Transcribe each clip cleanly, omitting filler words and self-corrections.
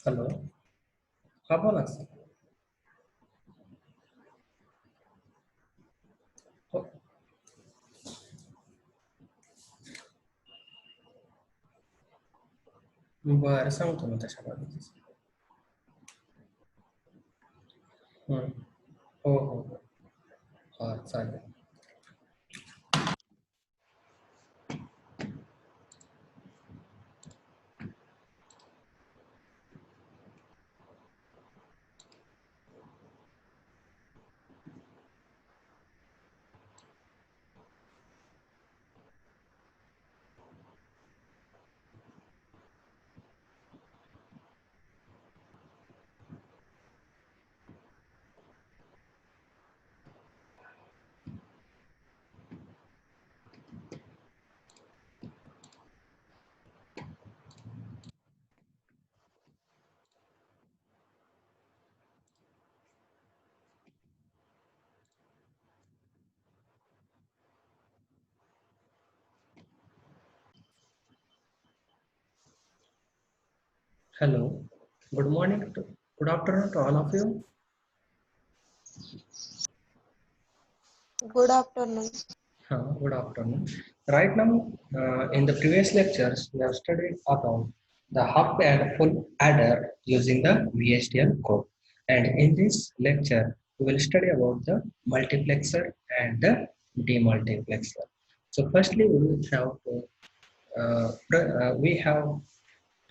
Hello, हा बोला sir. हो, बरं सांगतो मी तशा पद्धतीचं. हो हो हो. हा चालेल. Hello, good morning to good afternoon to all of you. Good afternoon. Good afternoon. Right now, in the previous lectures, we have studied about the half and full adder using the VHDL code. And in this lecture, we will study about the multiplexer and the demultiplexer. So firstly, we have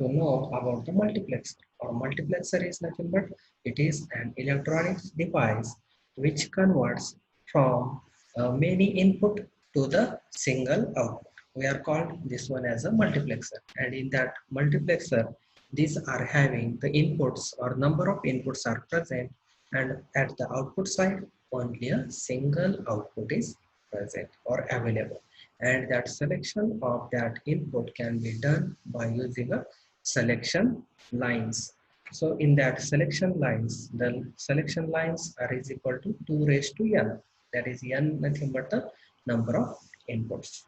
to know about the multiplexer. Or multiplexer is nothing but it is an electronic device which converts from many input to the single output. We are called this one as a multiplexer, and in that multiplexer, these are having the inputs or number of inputs are present, and at the output side, only a single output is present or available, and that selection of that input can be done by using a selection lines. So in that selection lines, the selection lines are is equal to 2 raised to n. That is n nothing but the number of inputs.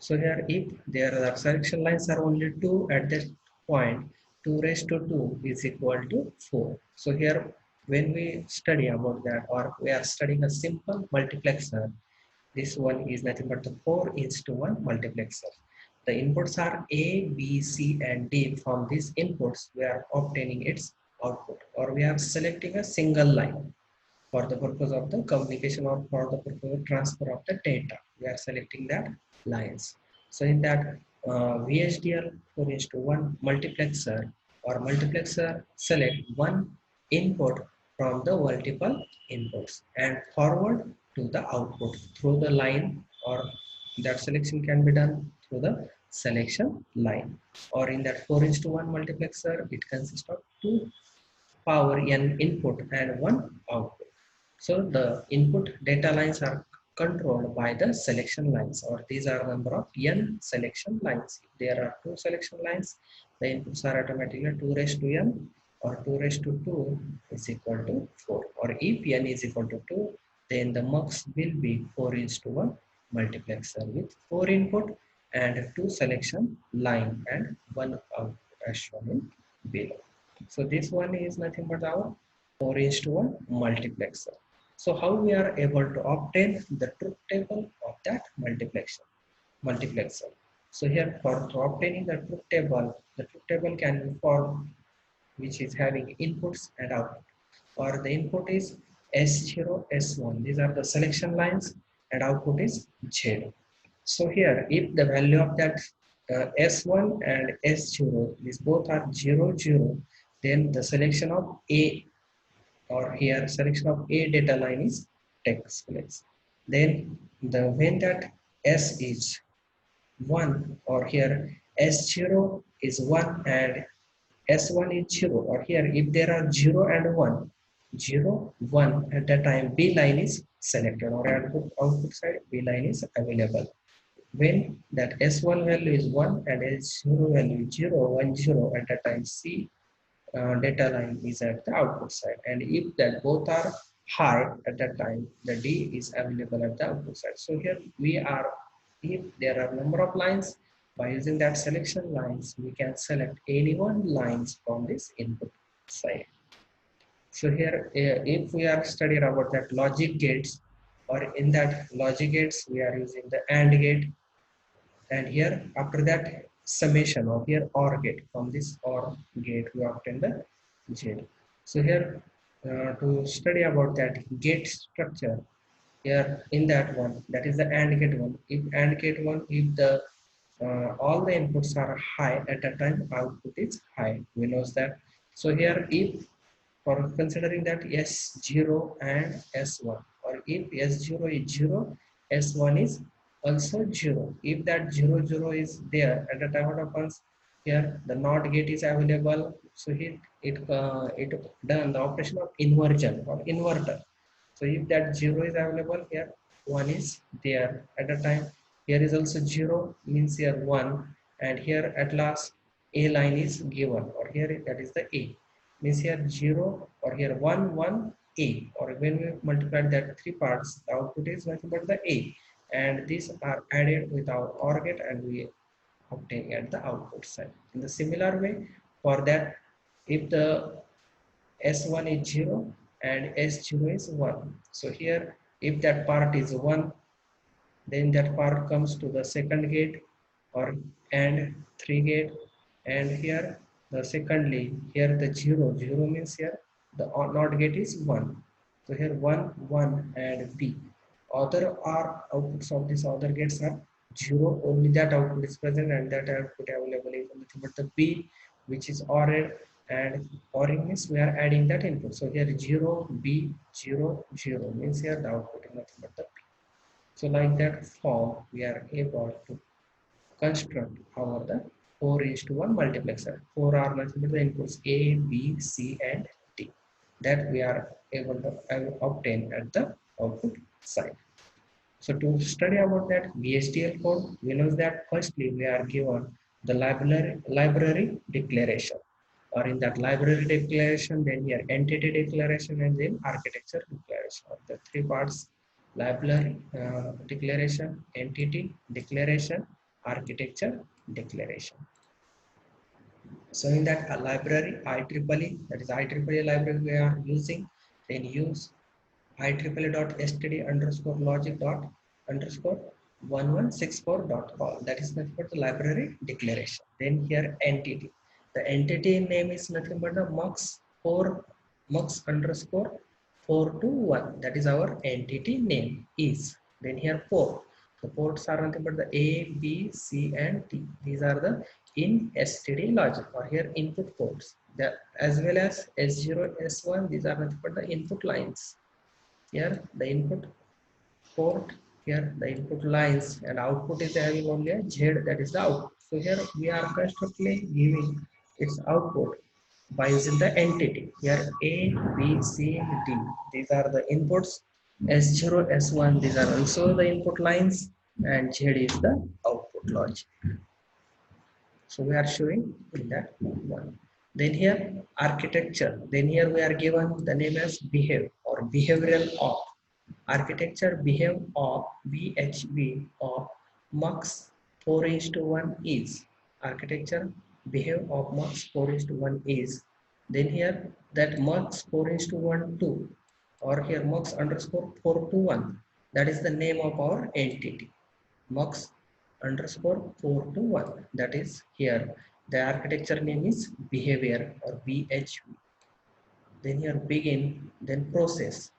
So here if there are selection lines are only 2 at this point, 2 raised to 2 is equal to 4. So here when we study about that, or we are studying a simple multiplexer, this one is nothing but the 4 is to 1 multiplexer. The inputs are A, B, C, and D. From these inputs, we are obtaining its output, or we are selecting a single line for the purpose of the communication or for the purpose of transfer of the data. We are selecting that lines. So in that VHDL 4 is to 1 multiplexer or multiplexer select one input from the multiple inputs and forward to the output through the line, or that selection can be done through the selection line. Or in that 4 is to 1 multiplexer, it consists of 2 power n input and 1 output. So the input data lines are controlled by the selection lines, or these are number of n selection lines. If there are 2 selection lines, the inputs are automatically 2 raised to n, or 2 raised to 2 is equal to 4. Or if n is equal to 2, then the mux will be 4 is to 1 multiplexer with 4 input and 2 selection line and 1 output as shown in below. So this one is nothing but our 4 is to 1 multiplexer. So how we are able to obtain the truth table of that multiplexer. So here for obtaining the truth table can be formed which is having inputs and output. Or the input is S0, S1. These are the selection lines, and output is 0. So here, if the value of that S1 and S0, these both are 0, 0, then the selection of A, or here selection of A data line is takes place. Then when that S is 1, or here S0 is 1 and S1 is 0, or here if there are 0 and 1, 0, 1 at that time B line is selected, or output side B line is available. when that S1 value is 1 and S0 value is 0, 1, 0 at the time C data line is at the output side, and if that both are high at that time, the D is available at the output side. So here we are, if there are number of lines, by using that selection lines, we can select any one lines from this input side. So here, if we are studying about that logic gates, or in that logic gates, we are using the AND gate, and here after that summation of here OR gate. From this OR gate we obtain the Z. So here to study about that gate structure, here in that one, that is the AND gate one. If AND gate one, if the all the inputs are high at that time, output is high, we know that. So here if for considering that S0 and S1, or if S0 is 0, S1 is also 0. If that 0, 0 is there at the time of occurrence, here the NOT gate is available. So it done the operation of inversion or inverter. So if that 0 is available, here 1 is there at the time. Here is also 0, means here 1, and here at last A line is given, or here that is the A, means here 0, or here 1, 1, A, or when we multiply that three parts, the output is nothing but the A, and these are added with our OR gate and we obtain at the output side. In the similar way, for that, if the S1 is 0 and S0 is 1. So here, if that part is 1, then that part comes to the second gate, or and 3 gate, and here the secondly, here the 0, 0 means here the NOT gate is 1. So here 1, 1 and B. Other are outputs of these other gates are 0, only that output is present, and that output available is nothing but the B, which is ORed, and ORing means we are adding that input. So here 0, B, 0, 0 means here the output is nothing but the B. So like that form, we are able to construct our the 4 is to 1 multiplexer. 4 are nothing but the inputs A, B, C and D that we are able to obtain at the output side. So to study about that VHDL code, we know that firstly we are given the library declaration, or in that library declaration, then here entity declaration and then architecture declaration. Of the three parts: library declaration, entity declaration, architecture declaration. So in that library IEEE, that is IEEE library we are using, then use IEEE.std underscore logic dot underscore 1164.call. That is nothing but the library declaration. Then here entity. The entity name is nothing but the mux underscore 421. That is our entity name is. Then here port. The ports are nothing but the A, B, C, and D. These are the in STD logic, or here input ports. That as well as S0, S1. These are nothing but the input lines. Here the input port, here the input lines, and output is having only a Z, that is the output. So here we are constructively giving its output by using the entity. Here A, B, C, D. These are the inputs. S0, S1, these are also the input lines, and Z is the output logic. So we are showing in that one. Then here architecture. Then here we are given the name as behave or behavioral of. Architecture behave of BHB of mux 4 is to 1 is. Architecture behave of mux 4 is to 1 is. Then here that mux 4 is to 1 2, or here mux underscore 4 to 1. That is the name of our entity. Mux underscore 4 to 1. That is here. The architecture name is behavior or BHB. Then here begin, then process.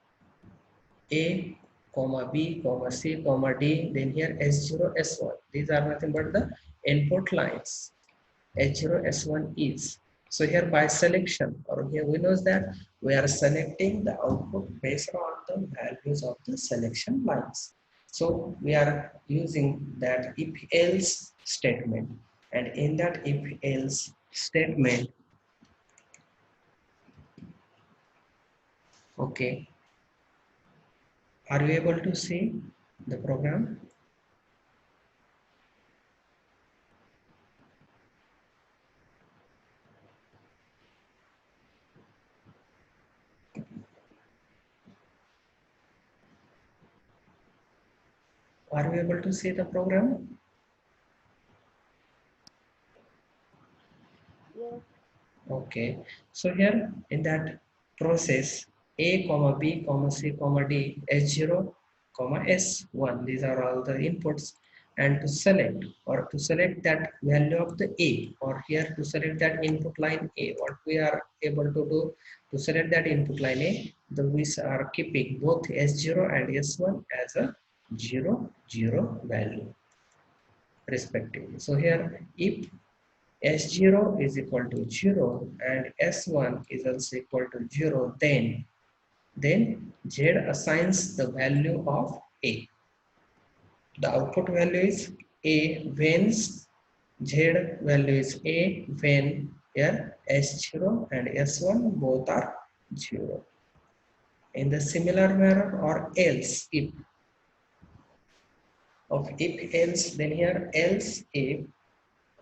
A, comma B, comma C, comma D, then here S0, S1. These are nothing but the input lines. H0, S1 is. So here by selection, or here we know that we are selecting the output based on the values of the selection lines. So we are using that if else statement, and in that if else statement, okay, are you able to see the program? Are we able to see the program? Yes. Okay, so here in that process, A, comma B, comma C, comma D, S0, comma S1, these are all the inputs. And to select that value of the A, or here to select that input line A, what we are able to do to select that input line A, we are keeping both S0 and S1 as a 0, 0 value respectively. So here, if S0 is equal to 0 and S1 is also equal to 0, then Z assigns the value of A. The output value is A when Z value is A when here S0 and S1 both are 0. In the similar manner, or else, if else, then here else if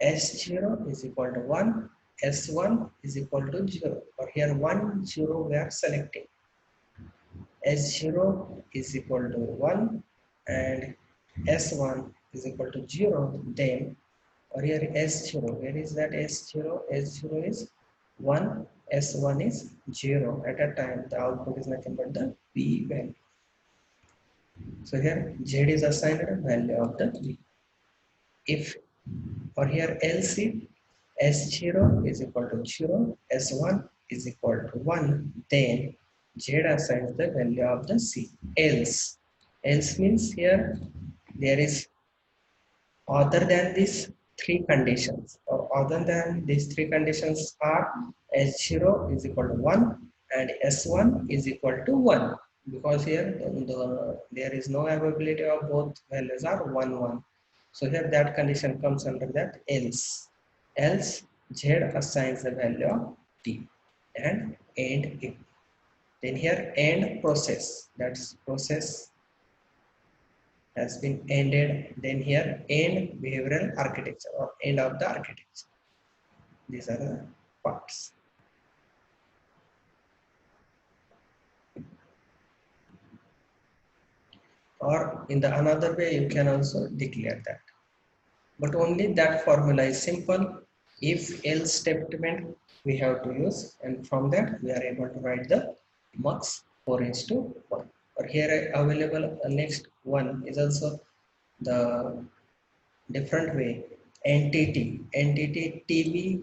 S0 is equal to 1, S1 is equal to 0. Or here 1, 0 we are selecting. S0 is equal to 1 and S1 is equal to 0. Then, or here S0, where is that S0? S0 is 1, S1 is 0. At a time, the output is nothing but the B value. So here Z is assigned a value of the B. If, or here else if S0 is equal to 0, S1 is equal to 1, then Z assigns the value of the C. Else means here there is other than these three conditions, or other than these three conditions are S0 is equal to 1 and S1 is equal to 1, because here there is no availability of both values are 1, 1. So here that condition comes under that else Z assigns the value of T and end if. Then here end process, that's process has been ended. Then here end behavioral architecture, or end of the architecture. These are the parts. Or in the another way, you can also declare that. But only that formula is simple. If else statement we have to use, and from that we are able to write the mux 4:1. Or here available next one is also the different way. Entity TB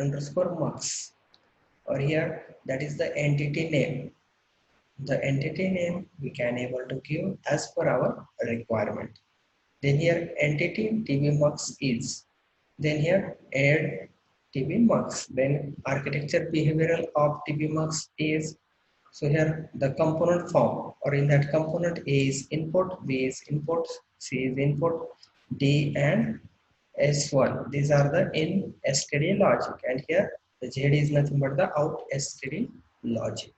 underscore mux, or here that is the entity name. The entity name we can able to give as per our requirement. Then here entity tbmux is. Then here add tbmux. Then architecture behavioral of tbmux is. So here the component form, or in that component A is input, B is input, C is input, D and S1. These are the in std logic, and here the Z is nothing but the out std logic.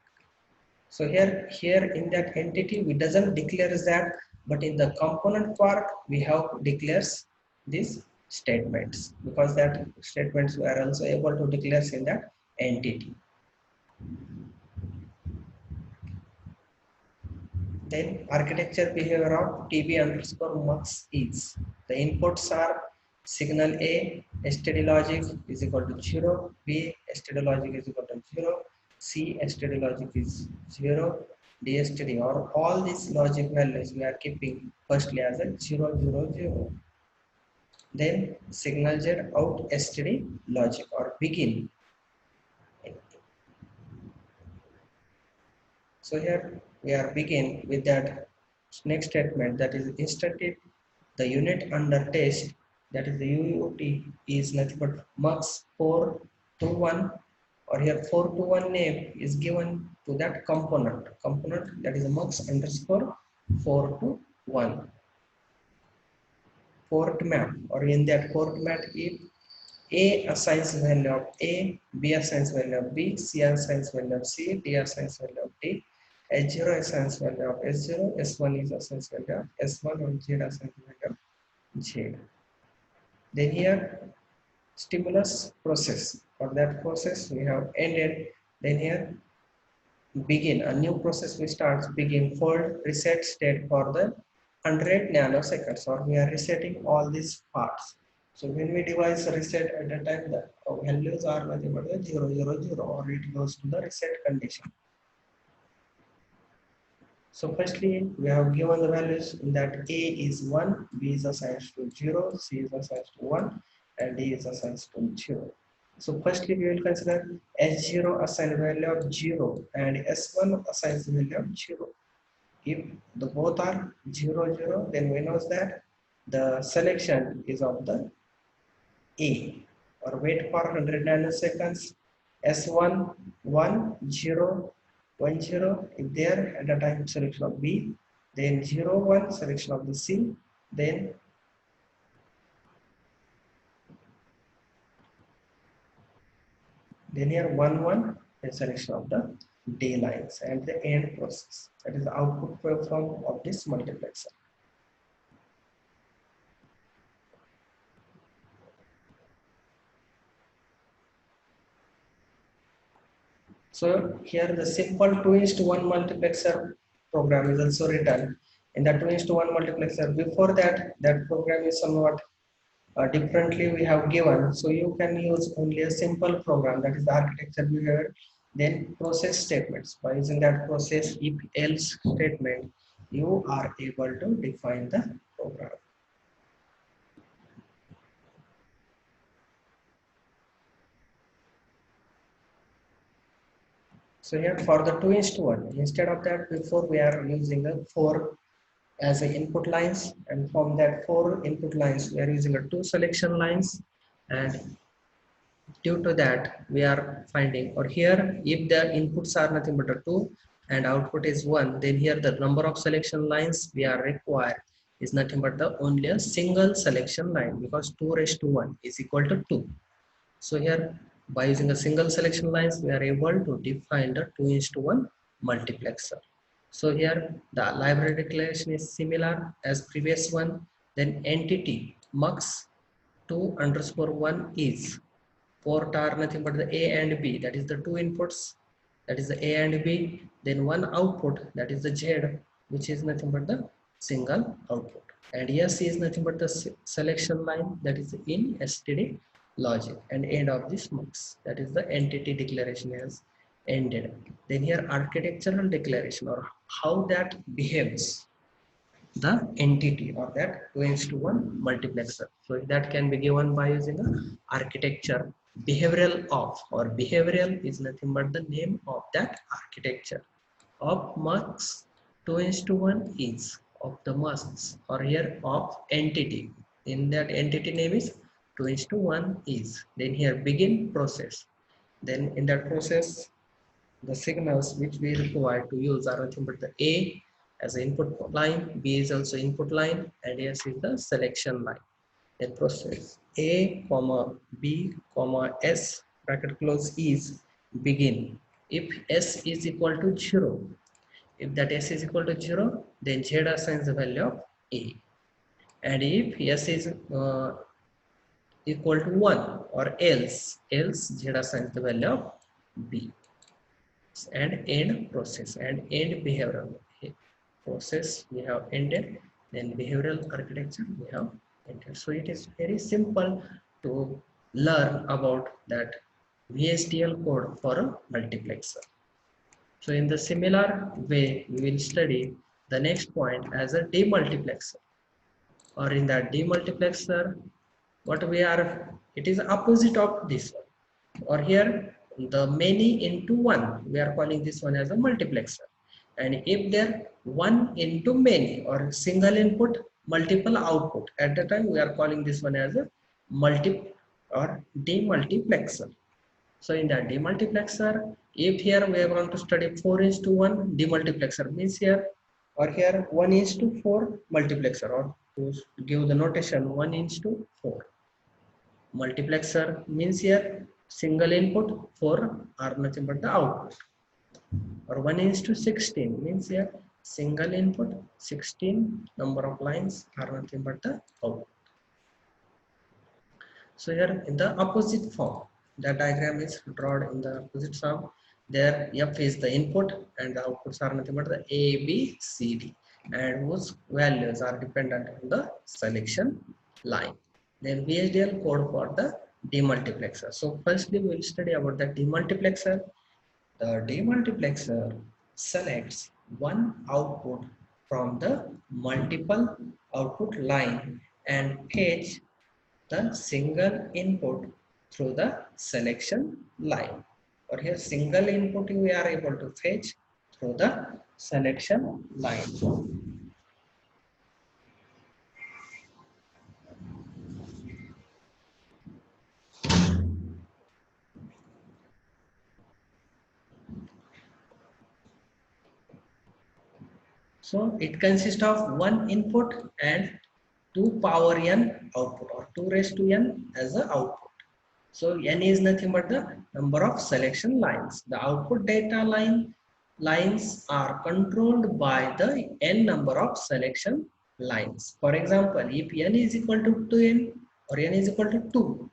So here in that entity, we doesn't declares that, but in the component part, we have declares these statements, because that statements we are also able to declare in that entity. Then architecture behavior of TB underscore mux is. The inputs are signal A, std logic is equal to 0, B, std logic is equal to 0, C, std logic is 0, D, std, or all these logic values we are keeping firstly as a 0, 0, 0. Then signal Z out std logic, or begin. So here we are begin with that next statement, that is instructed the unit under test, that is the UUT, is nothing but mux 421, or here 421 name is given to that component that is mux underscore 421 port map, or in that port map if A assigns value of A, B assigns value of B, C assigns value of C, D assigns value of D, S0 assigns value of S0, S1 is assigns value of S1, and Z assigns value of Z. Then here stimulus process, for that process we have ended. Then here begin a new process we start, begin fold reset state for the 100 nanoseconds, or we are resetting all these parts. So when we device reset at the time, the values are nothing but the 0, 0, 0, or it goes to the reset condition. So firstly, we have given the values in that A is 1, B is assigned to 0, C is assigned to 1, and D is assigned to 0. So firstly, we will consider S0 assigned value of 0 and S1 assigns the value of 0. If the both are 0, 0, then we know that the selection is of the A, or wait for 100 nanoseconds. S1 1 0 1 0 is there at the time selection of B, then 0 1 selection of the C, then here 1 1 the selection of the D lines and the end process. That is the output waveform of this multiplexer. So here the simple 2:1 multiplexer program is also written in the 2:1 multiplexer. Before that, that program is somewhat differently we have given. So you can use only a simple program, that is the architecture behavior, then process statements. By using that process if else statement, you are able to define the program. So here for the 2:1, instead of that, before we are using a 4 as a input lines, and from that 4 input lines we are using a 2 selection lines, and due to that we are finding, or here if the inputs are nothing but a 2 and output is 1, then here the number of selection lines we are required is nothing but the only a single selection line, because 2 raised to 1 is equal to 2. So here by using a single selection lines we are able to define the 2:1 multiplexer. So here the library declaration is similar as previous one. Then entity mux 2 underscore 1 is port are nothing but the A and B, that is the two inputs, that is the A and B, then one output, that is the Z, which is nothing but the single output, and S is nothing but the selection line, that is in STD logic, and end of this mux, that is the entity declaration has ended. Then here architectural declaration, or how that behaves, the entity or that 2:1 multiplexer. So that can be given by using a architecture behavioral of, or behavioral is nothing but the name of that architecture of mux 2:1 is of the mux, or here of entity, in that entity name is 2:1 is, then here begin process, then in that process the signals which we require to use are nothing but the A as an input line, B is also input line, and S is the selection line. Then process A, comma B, comma S bracket close is begin. If S is equal to 0, if that S is equal to 0, then Z assigns the value of A. And if S is equal to 1 or else Z assigns the value of B. And end process and end behavioral process we have ended, then behavioral architecture we have ended. So it is very simple to learn about that VHDL code for a multiplexer. So in the similar way we will study the next point as a demultiplexer, or in that demultiplexer what we are, it is opposite of this one, or here the many into one, we are calling this one as a multiplexer. And if there one into many, or single input multiple output, at the time we are calling this one as a multi or demultiplexer. So in that demultiplexer, if here we are going to study 4:1 demultiplexer, means here, or here 1:4 multiplexer, or to give the notation 1:4 multiplexer, means here single input 4 are nothing but the output, or 1:16 means here single input 16 number of lines are nothing but the output. So here in the opposite form, the diagram is drawn in the opposite form. There F is the input and the outputs are nothing but the A, B, C, D. and whose values are dependent on the selection line. Then VHDL code for the demultiplexer. So firstly we will study about the demultiplexer. The demultiplexer selects one output from the multiple output line and fetch the single input through the selection line. Or here single input we are able to fetch through the selection line. So it consists of one input and 2 power n output or 2 raised to n as the output. So n is nothing but the number of selection lines. The output data lines are controlled by the n number of selection lines. For example, if n is equal to 2n or n is equal to 2,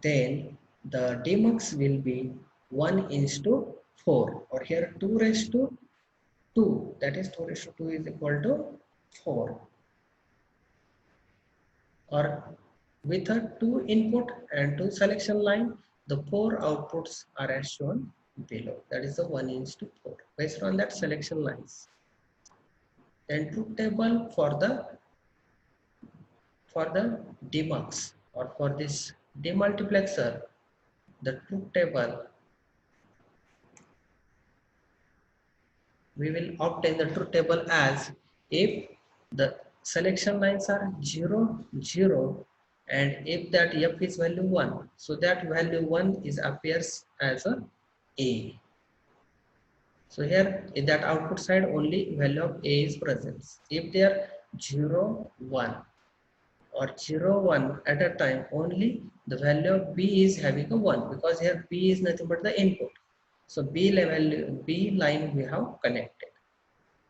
then the demux will be 1 is to 4 or here 2 raised to 2, that is 2 raised to 2 is equal to 4, or with a 2 input and 2 selection line, the 4 outputs are as shown below, that is the 1 is to 4 based on that selection lines. Then truth table for the demux or for this demultiplexer, the truth table, we will obtain the truth table as if the selection lines are 0, 0, and if that f is value 1, so that value 1 is appears as a. So here in that output side only value of a is present. If they are 0, 1 or 0, 1 at a time, only the value of b is having a 1 because here b is nothing but the input. So b level, b line we have connected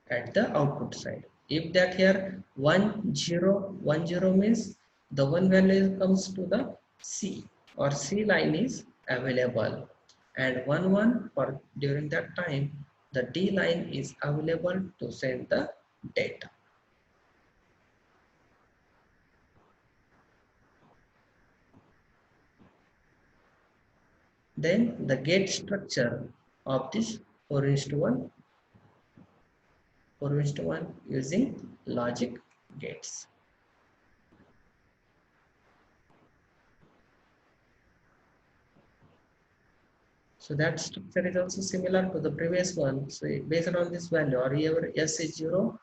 at the output side. If that here 1 0 1 0 means the one value comes to the C or C line is available, and 1 1 for during that time the D line is available to send the data. Then the gate structure of this 4:1 4:1 using logic gates. So that structure is also similar to the previous one. So based on this value, or here S is 0,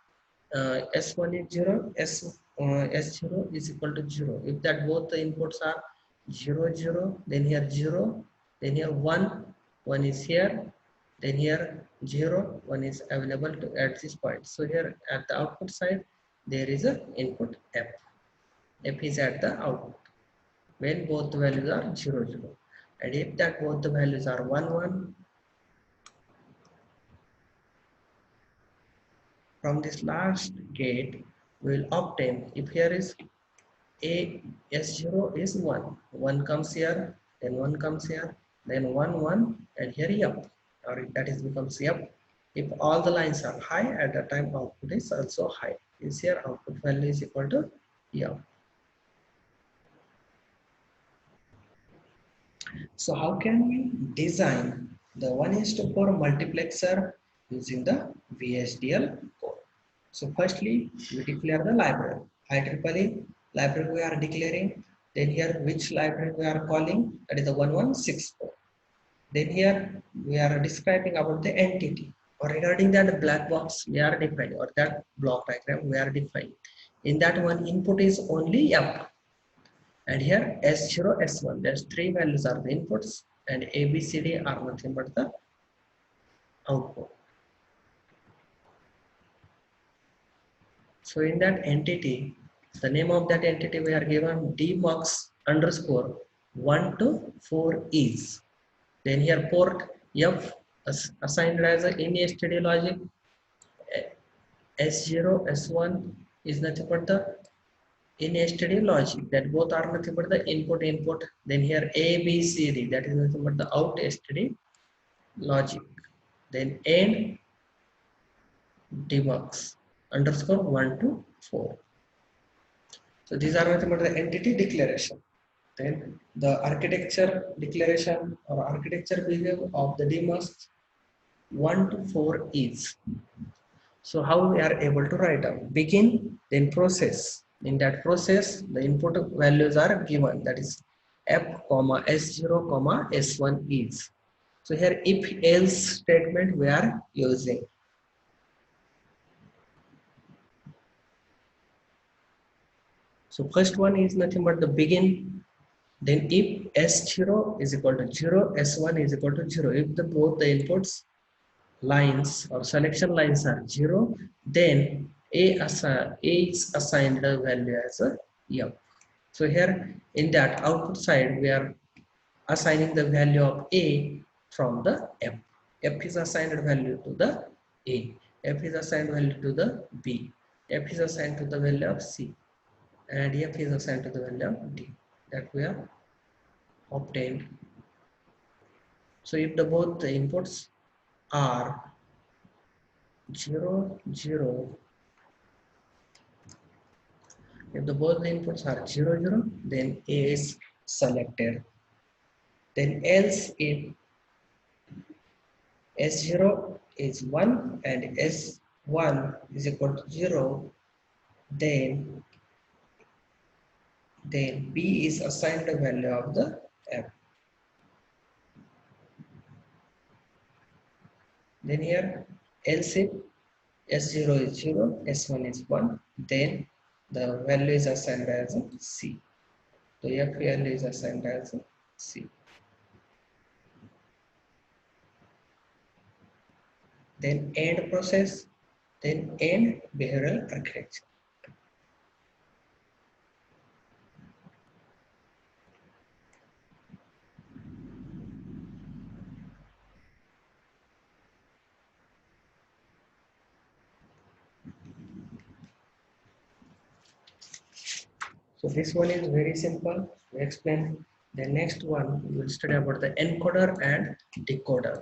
S1 is 0, S0 is equal to 0. If that both the inputs are 0, 0, then here 0, then here 1, 1 is here, then here 0, 1 is available to at this point. So here at the output side, there is a input F. F is at the output when both the values are 0, 0. And if that both the values are 1, 1, from this last gate, we will obtain, if here is a S0 is 1, 1 comes here, then 1 comes here, then 1, 1, and here F, or that is becomes F. If all the lines are high, at the time output is also high. Is here output value is equal to F. So how can we design the 1:4 multiplexer using the VHDL code? So firstly, we declare the library. IEEE library we are declaring. Then here which library we are calling, that is the 1164. Then here we are describing about the entity, or regarding that black box we are defining, or that block diagram we are defining. In that one input is only F. And here S0, S1, there's 3 values are the inputs, and A, B, C, D are nothing but the output. So in that entity, the name of that entity we are given demux underscore 1 to 4 is. Then here port F assigned as a in std logic. S0, S1 is nothing but the in std logic, that both are nothing but the input. Then here A, B, C, D, that is nothing but the out std logic. Then end demux. underscore 1 to 4. So these are nothing but the entity declaration. Then the architecture declaration or architecture behavior of the DMUS 1 to 4 is. So how we are able to write down? Begin, then process. In that process, the input values are given. That is f, comma s0, comma s1 is. So here if else statement we are using. So first one is nothing but the begin. Then if s0 is equal to 0, s1 is equal to 0. If the both the inputs lines or selection lines are 0, then A is assigned the value as a F. So here in that output side, we are assigning the value of A from the F. F is assigned value to the A. F is assigned value to the B. F is assigned to the value of C. And F is assigned to the value of D. That we have obtained. So if the both the inputs are 0, 0, if the both the inputs are 0, 0, then A is selected. Then else if S0 is 1 and S1 is equal to 0, then B is assigned the value of the F. Then here else if S0 is 0, S1 is 1, then the value is assigned as a C. The F value is assigned as a C. Then end process, then end behavioral architecture. So this one is very simple to explain. The next one we will study about the encoder and decoder.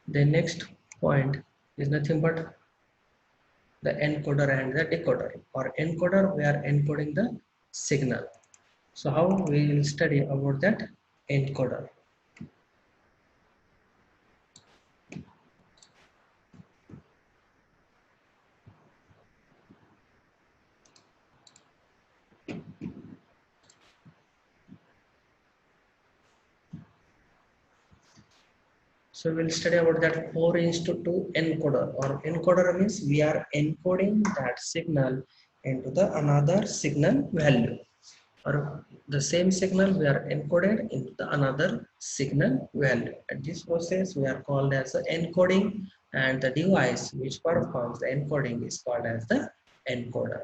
The next point is nothing but the encoder and the decoder. For encoder, we are encoding the signal. So how we will study about that encoder. So we'll study about that 4:2 encoder, or encoder means we are encoding that signal into the another signal value, or the same signal we are encoded into the another signal value. At this process we are called as the encoding, and the device which performs the encoding is called as the encoder.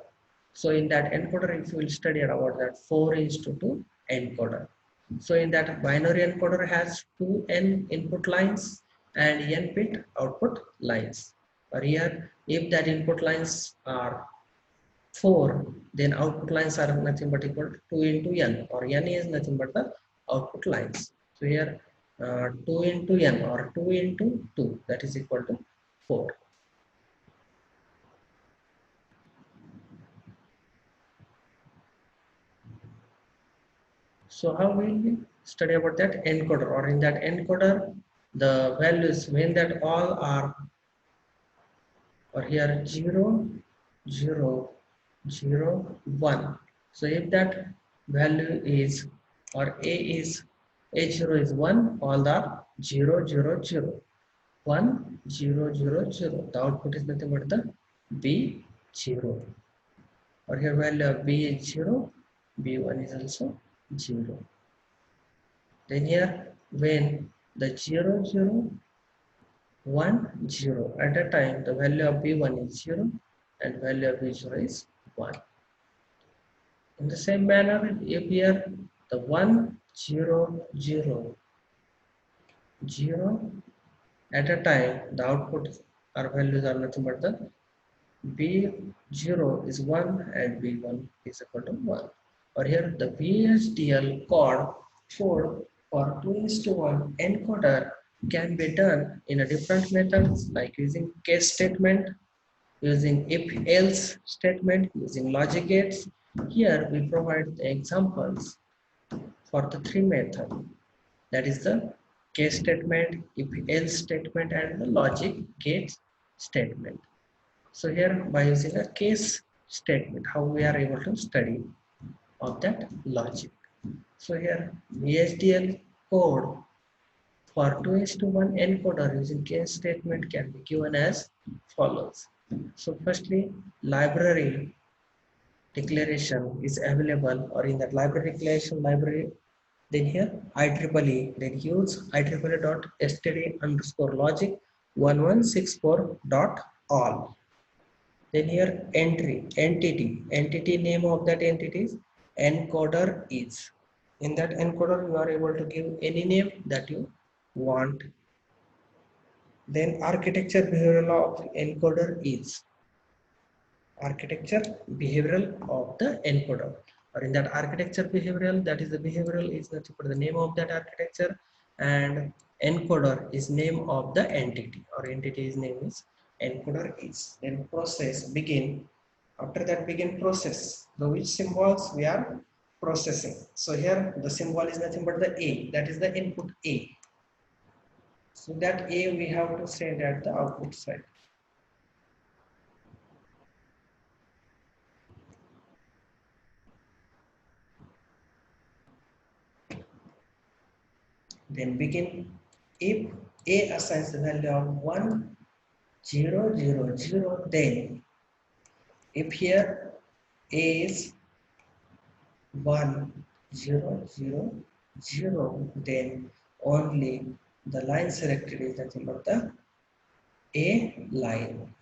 So in that encoder, if you will study about that 4:2 encoder. So in that binary encoder has two n input lines and n bit output lines. But here, if that input lines are 4, then output lines are nothing but equal to 2 into n, or n is nothing but the output lines. So here 2 into n or 2 into 2, that is equal to 4. So how will we study about that encoder, or in that encoder the values when that all are, or here 0 0 0 1. So if that value is, or a0 is 1, all are 0 0 0 1 0 0 0. The output is nothing but the b0, or here value of b is 0, b1 is also 0. Then here when the 0 0 1 0, at that time the value of b1 is 0 and value of b0 is 1. In the same manner, if here the 1 0 0 0, at a time the output or values are nothing but the b0 is 1 and b1 is equal to 1. Or here the VHDL code for 2:1 encoder can be done in a different methods, like using case statement, using if else statement, using logic gates. Here we provide the examples for the three methods, that is the case statement, if else statement, and the logic gate statement. So here by using a case statement, how we are able to study of that logic. So here VHDL code for 2:1 encoder using case statement can be given as follows. So firstly, library declaration is available, or in that library declaration library, then here IEEE, then use IEEE.std underscore logic 1164 dot all. Then here entity name of that entity is encoder is. In that encoder you are able to give any name that you want. Then architecture behavioral of encoder is architecture behavioral of the encoder, or in that architecture behavioral, that is the behavioral is nothing but the name of that architecture, and encoder is name of the entity, or entity's name is encoder is. Then process begin. After that begin process, the which symbols we are processing. So here the symbol is nothing but the a, that is the input a. So that a we have to send at the output side. Then begin. If a assigns the value of 1 0 0 0, then if here a is 1 0 0 0, then only the line selected is nothing but the a line.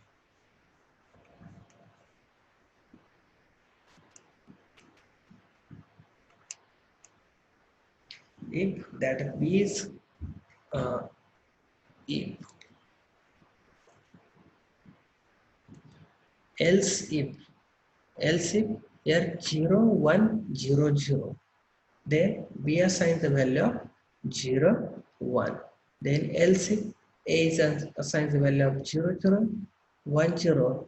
If that b is if else if here 0 1 0 0, then we assign the value of 0 1. Then else if a is assigns the value of 0 0 1 0,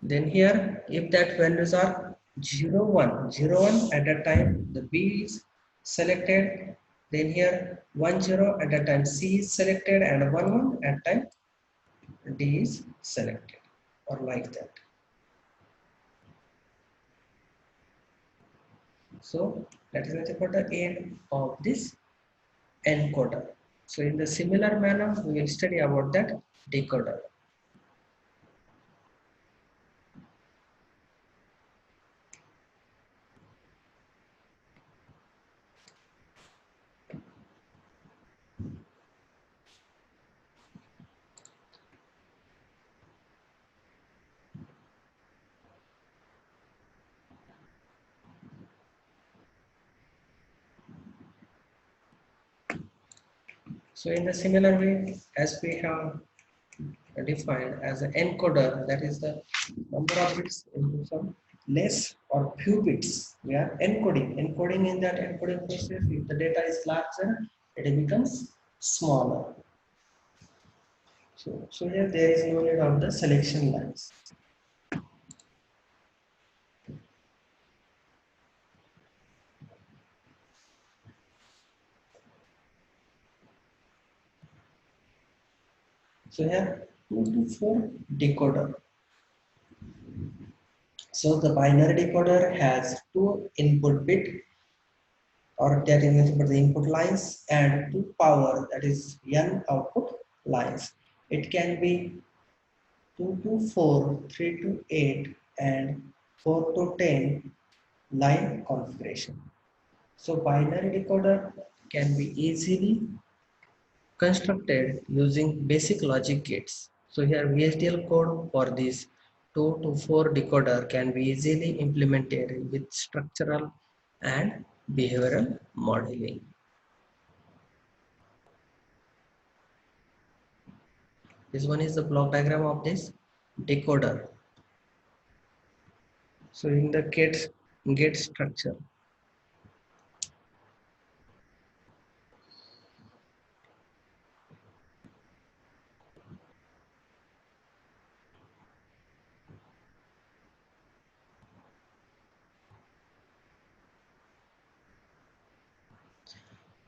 then here if that values are 0 1 0 1, at that time the b is selected. Then here 1 0, at that time c is selected, and 1 1 at time d is selected, or like that. So that is nothing but the end of this encoder. So in the similar manner, we will study about that decoder. So in the similar way, as we have defined as an encoder, that is the number of bits into some less or few bits. We are encoding. Encoding in that encoding process, if the data is larger, it becomes smaller. So here there is no need of the selection lines. So here 2 to 4 decoder. So the binary decoder has two input bit, or that is nothing but the input lines, and two power, that is n output lines. It can be 2 to 4, 3 to 8, and 4 to 10 line configuration. So binary decoder can be easily constructed using basic logic gates. So here VHDL code for this 2 to 4 decoder can be easily implemented with structural and behavioral modeling. This one is the block diagram of this decoder. So in the gate structure,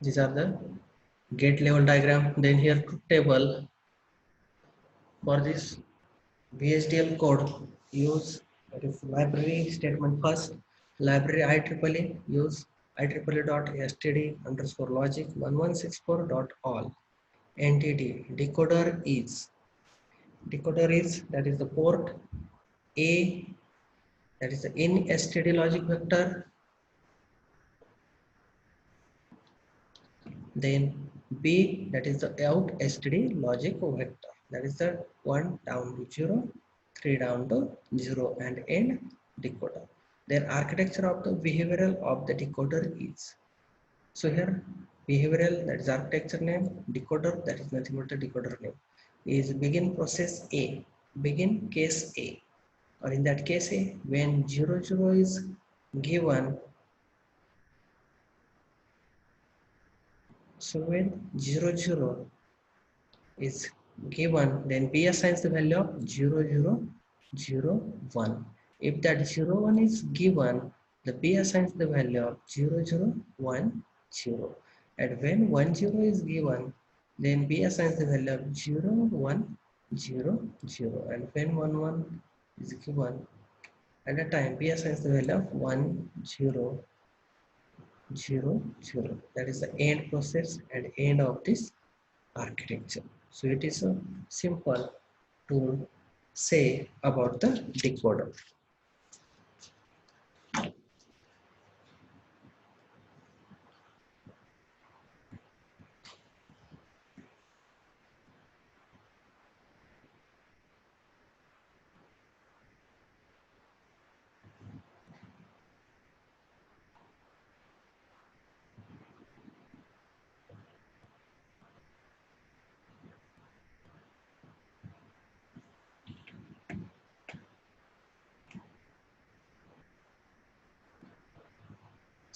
these are the gate level diagram. Then here truth table. For this VHDL code, use library statement first. Library IEEE, use IEEE.std underscore logic 1164.all. Entity decoder is, that is the port A, that is the in std logic vector. Then B, that is the out std logic vector, that is the 1 down to 0, 3 down to 0, and end decoder. Their architecture of the behavioral of the decoder is, so here behavioral, that is architecture name, decoder, that is nothing but the decoder name, is begin process A, begin case A, or in that case A, when 00 is given. So when 00 is given, then B assigns the value of 0001. If that 01 is given, the B assigns the value of 0010. And when 10 is given, then B assigns the value of 0100. And when 11 is given, at the time B assigns the value of 1000. That is the end process and end of this architecture. So it is a simple to say about the decoder.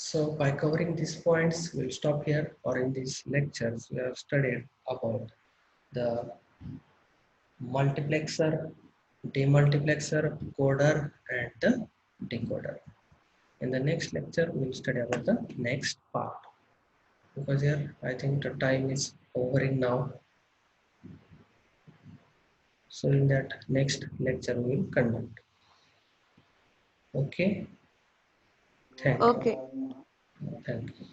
So by covering these points, we'll stop here, or in these lectures, we have studied about the multiplexer, demultiplexer, coder, and the decoder. In the next lecture, we'll study about the next part. Because here, I think the time is overing now. So in that next lecture, we'll conduct. Okay. Thank you. Okay. Thank you.